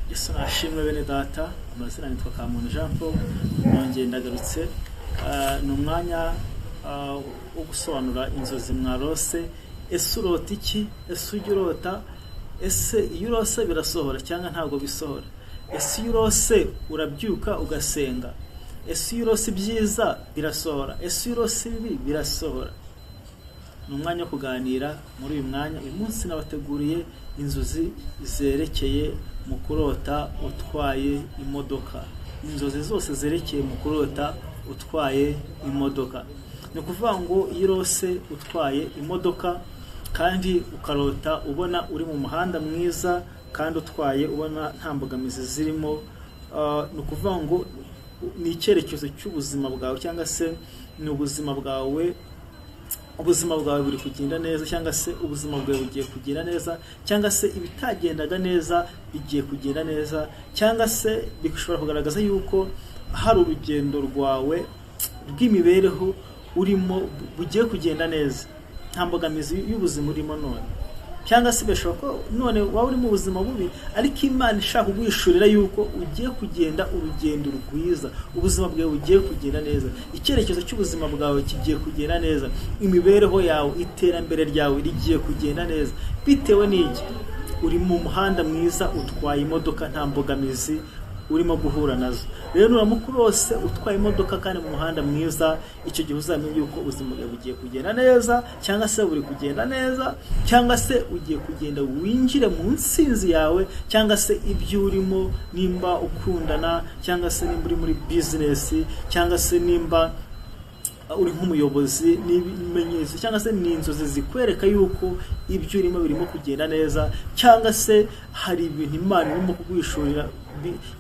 Yesu nashimwe bene data, amazina nitwa Kamuntu Jean Paul, nongeye ndagarutse. Ni umwanya wo gusobanura inzozi mwarose. Ese urota iki? Ese ujya urota? Ese iyo urose birasohora cyangwa ntabwo bisohora? Ese iyo urose urabyuka ugasenga? Ese iyo urose byiza birasohora? Ese iyo urose bibi birasohora? Ni umwanya wo kuganira muri uyu mwanya. Uyu munsi nabateguriye inzozi zerekeye mu kurota utwaye imodoka. Inzozi zose zerekeye mu kurota utwaye imodoka. Ni ukuvuga ngo iyo urose utwaye imodoka kandi ukarota ubona uri mu muhanda mwiza kandi utwaye ubona nta mbogamizi zirimo, ni ukuvuga ngo ni icyerekezo cy'ubuzima bwawe, cyangwa se ni ubuzima bwawe buri kugenda neza, cyangwa se ubuzima bwawe bugiye kugenda neza, cyangwa se ibitagendaga neza bigiye kugenda neza, cyangwa se bishobora kugaragaza yuko hari urugendo rwawe rw'imibereho urimo bugiye kugenda neza, nta mbogamizi y'ubuzima urimo none. Cyangwa se bishoboka ko none waba uri mu buzima bubi ariko Imana ishaka kugwishurira yuko ugiye kugenda urugendo rwiza, ubuzima bwawe bugiye kugenda neza, icyerekezo cy'ubuzima bwawe kigiye kugenda neza, imibereho yawe, iterambere ryawe rigiye kugenda neza. Bitewe n'iki? Uri mu muhanda mwiza, utwaye imodoka, nta mbogamizi urimo guhura nazo. Rero nuramuka urose utwaye imodoka kandi mu muhanda mwiza, icyo gihe uzamenye yuko ubuzima bwawe bugiye kugenda neza, cyangwa se buri kugenda neza, cyangwa se ugiye kugenda winjire mu nsinzi yawe, cyangwa se ibyo urimo, nimba ukundana, cyangwa se nimba uri muri business, cyangwa se nimba uri nk'umuyobozi, n'ibimenyetso cyangwa se ni inzozi zikwereka yuko ibyo urimo birimo kugenda neza, cyangwa se hari ibintu Imana irimo kugwishurira,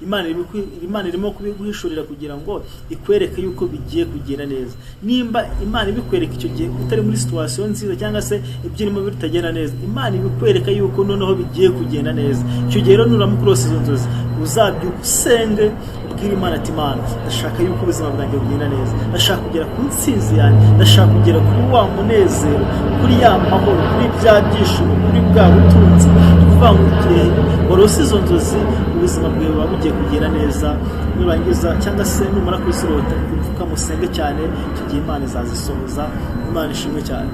Imana irimo kubiguhishurira kugira ngo ikwereke yuko bigiye kugenda neza. Nimba Imana ibikwereka icyo gihe utari muri situation nziza, cyangwa se ibyo urimo bitagenda neza, Imana ibikwereka yuko noneho bigiye kugenda neza. Icyo gihe rero nuramuka urose izo nzozi, uzabyuka usenge, ubwire Imana ati Imana, ndashaka yuko ubuzima bwanjye bugenda neza, ndashaka kugera ku nsinzi yanjye, ndashaka kugera kuri wa munezero, kuri ya mahoro, kuri bya byishimo, kuri bwa butunzi. Kuvuga ngo igihe warose izo nzozi, ubuzima bwawe buba bugiye kugenda neza. Nurangiza cyangwa se numara kwisorota, upfuka musenge cyane, icyo gihe Imana izazisohoza. Imana ishimwe cyane.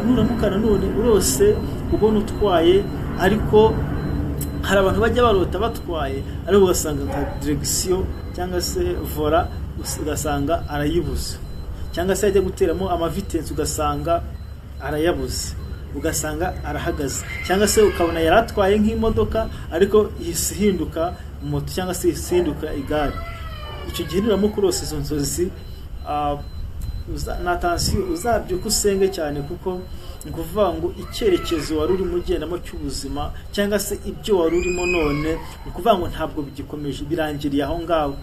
Nuramuka nanone urose ubona utwaye, ariko hari abantu bajya barota batwaye ariko ugasanga nka direction cyangwa se vola ugasanga arayibuze, cyangwa se ajya guteramo amavitensi ugasanga arayabuze, ugasanga arahagaze, cyangwa se ukabona yaratwaye nk'imodoka ariko ihinduka moto, cyangwa se ihinduka igare. Icyo gihe nuramuka urose izo nzozi, uzabyuka usenge cyane, kuko ni ukuvuga ngo icyerekezo wari urimo ugendamo cy'ubuzima, cyangwa se ibyo wari urimo none, ni ukuvuga ngo ntabwo bigikomeje, birangiriye aho ngaho.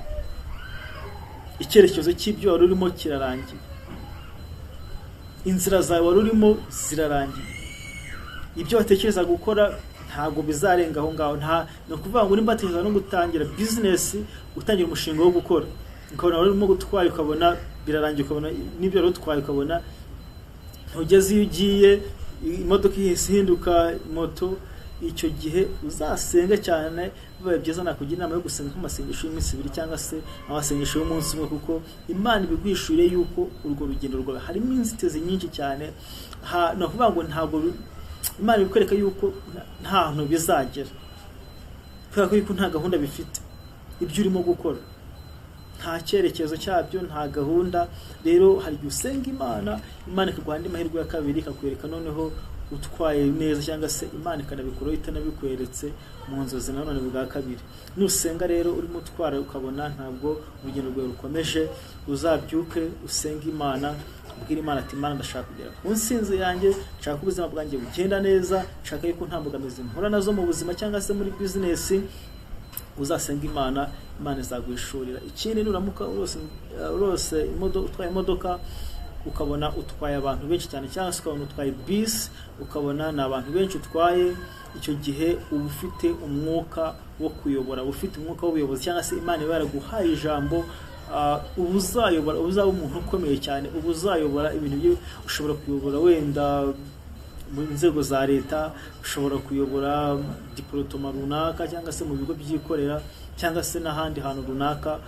Icyerekezo cy'ibyo wari urimo kirarangiye, inzira zawe wari urimo zirarangiye, ibyo watekereza gukora ntabwo bizarenga aho ngaho. Ni ukuvuga ngo nimba watekereza no gutangira business, utangira umushinga wo gukora, ukabona wari urimo gutwara ukabona birarangiye, ukabona n'ibyo wari utwaye ukabona ntugeze iyo ugiye, imodoka ihinduka moto. Icyo gihe uzasenga cyane, bibaye byiza nakugira inama yo gusenga nk'amasengesho y'iminsi 2 cyangwa se amasengesho y'umunsi umwe, kuko Imana ibigwishuriye yuko urwo rugendo rwawe harimo inzitizi nyinshi cyane. No kuvuga ngo ntabwo Imana ibikwereka yuko nta hantu bizagera, kubera yuko nta gahunda bifite ibyo urimo gukora, nta cyerekezo cyabyo, nta gahunda. Rero hari igihe usenga Imana ikaguha andi mahirwe ya kabiri, ikakwereka noneho utwaye neza, cyangwa se Imana ikanabikora itanabikweretse mu nzozi nanone bwa kabiri. Nusenga rero urimo utwara ukabona ntabwo urugendo rwawe rukomeje, uzabyuke usenge Imana, ubwire Imana ati Imana, ndashaka kugera ku nsinzi yanjye, nshaka ubuzima bwanjye bugenda neza, nshaka yuko nta mbogamizi mpura nazo mu buzima cyangwa se muri business. Uzasenga Imana, Imana izagwishurira. Ikindi nuramuka urose utwaye imodoka, ukabona utwaye abantu benshi cyane, cyangwa se ukabona utwaye bus, ukabona ni abantu benshi utwaye, icyo gihe uba ufite umwuka wo kuyobora, ufite umwuka w'ubuyobozi, cyangwa se Imana iba yaraguhaye ijambo. Uzayobora, uzaba umuntu ukomeye cyane, uzayobora ibintu byo ushobora kuyobora wenda mu nzego za leta, ushobora kuyobora diporotoma runaka cyangwa se mu bigo byikorera cyangwa se n'ahandi hantu runaka.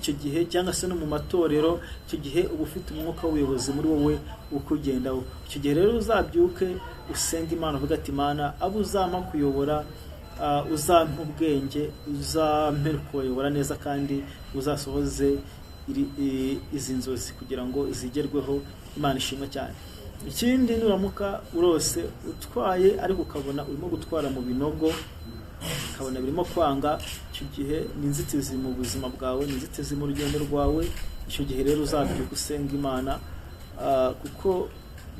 Icyo gihe cyangwa se no mu matorero, icyo gihe uba ufite umwuka w'ubuyobozi muri wowe ukugendaho. Icyo gihe rero uzabyuke usenga Imana, uvuga ati Imana, abo uzampa kuyobora uzampa ubwenge, uzampe kuyobora neza kandi uzasohoze izi nzozi kugira ngo zigerweho. Imana ishimwe cyane. Ikindi nuramuka urose utwaye ariko ukabona urimo gutwara mu binogo, ukabona birimo kwanga, icyo gihe ni inzitizi mu buzima bwawe, ni inzitizi mu rugendo rwawe. Icyo gihe rero uzabyuka usenga Imana, kuko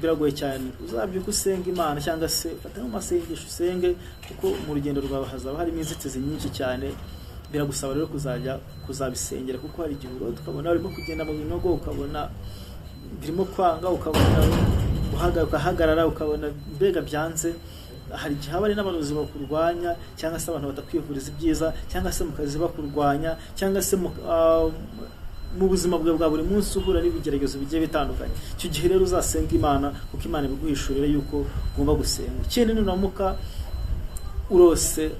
biragoye cyane. Uzabyuka usenga Imana cyangwa se ufate mu masengesho usenge, kuko mu rugendo rwawe hazaba harimo inzitizi nyinshi cyane. Biragusaba rero kuzabisengera, kuko hari igihe ukabona urimo kugenda mu binogo, ukabona birimo kwanga, ukabona ugahagarara, ukabona mbega byanze. Hari igihe haba ari n'abarozi bakurwanya, cyangwa se abantu batakwifuriza ibyiza, cyangwa se mu kazi bakurwanya, cyangwa se mu buzima bwawe bwa buri munsi uhura n'ibigeragezo bigiye bitandukanye. Icyo gihe rero uzasenga Imana, kuko Imana ibiguhishurira yuko ugomba gusenga. Ikindi nuramuka urose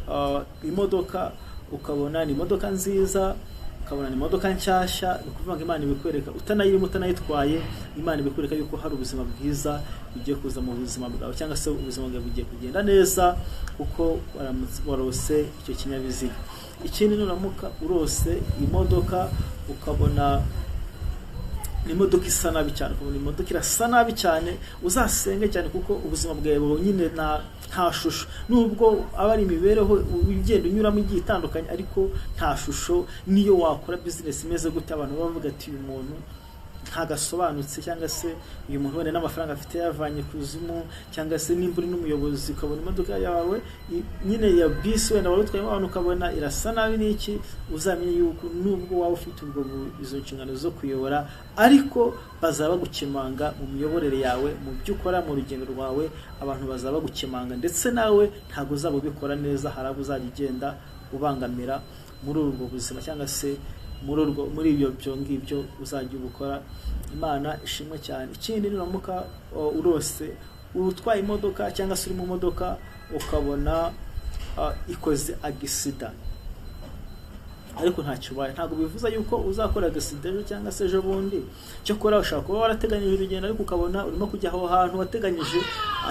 imodoka, ukabona ni imodoka nziza, ukabona ni imodoka nshyashya, ni ukuvuga ngo Imana ibikwereka, utanayirimo utanayitwaye, Imana ibikwereka yuko hari ubuzima bwiza bugiye kuza mu buzima bwawe, cyangwa se ubuzima bwawe bugiye kugenda neza kuko warose icyo kinyabiziga. Ikindi nuramuka urose imodoka, ukabona ni imodoka isa nabi cyane, ukabona imodoka irasa nabi cyane, uzasenge cyane, kuko ubuzima bwawe nyine nta shusho. Nubwo aba ari imibereho ugenda unyuramo igiye itandukanye, ariko nta shusho. Niyo wakora business imeze gute, abantu bavuga ati uyu muntu ntagasobanutse, cyangwa se uyu muntu wenda n'amafaranga afite yavanye kuzimu, cyangwa se nimba uri n'umuyobozi ukabona imodoka yawe nyine ya bisi wenda wari utwaye abantu ukabona irasa nabi n'iki, uzamenye yuko nubwo waba ufite ubwo izo nshingano zo kuyobora, ariko bazaba bagukemanga mu miyoborere yawe, mu byo ukora mu rugendo rwawe, abantu bazaba bagukemanga, ndetse nawe ntabwo uzaba ubikora neza. Hari abo uzajya ugenda ubangamira muri ubwo buzima, cyangwa se muri ibyo ngibyo uzajya ubukora. Imana ishimwe cyane. Ikindi nuramuka urose utwaye imodoka, cyangwa se uri mu modoka, ukabona ikoze agisida, ariko ntacyo ubaye, ntabwo bivuza yuko uzakora agisida ejo cyangwa se ejo bundi. Cyakora ushaka kuba warateganyije urugendo, ariko ukabona urimo kujya aho hantu wateganyije,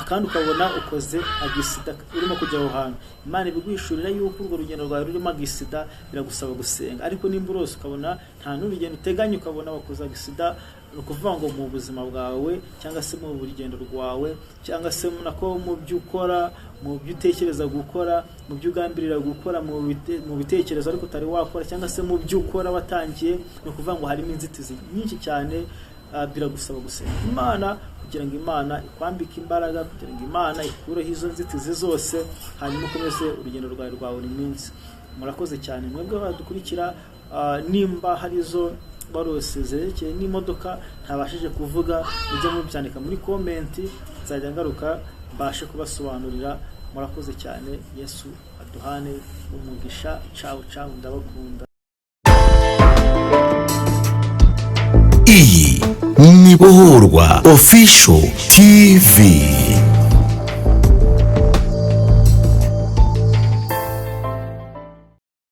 kandi ukabona ukoze agisida urimo kujya aho hantu. Imana ibiguhishurira yuko urwo rugendo rwawe rurimo agisida, biragusaba gusenga. Ariko nimba urose ukabona nta n'urugendo uteganya, ukabona wakoze agisida, ni ukuvuga ngo mu buzima bwawe, cyangwa se mu rugendo rwawe, cyangwa se nako mu byo ukora, mu byo utekereza gukora, mu byo ugambirira gukora, mu bitekerezo ariko utari wakora, cyangwa se mu byo ukora watangiye, ni ukuvuga ngo harimo inzitizi nyinshi cyane. Biragusaba gusenga Imana kugira ngo Imana ikwambike imbaraga, kugira ngo Imana ikureho izo nzitizi zose, hanyuma ukomeze urugendo rwawe rwa buri munsi. Murakoze cyane mwebwe badukurikira. Nimba hari izo barose zerekeye n'imodoka ntabashije kuvuga, mujye mubyandika muri komenti, nzajya ngaruka mbashe kubasobanurira. Murakoze cyane. Yesu aduhane umugisha. Ciao ciao, ndabakunda. Iyi ni Bohorwa Official TV.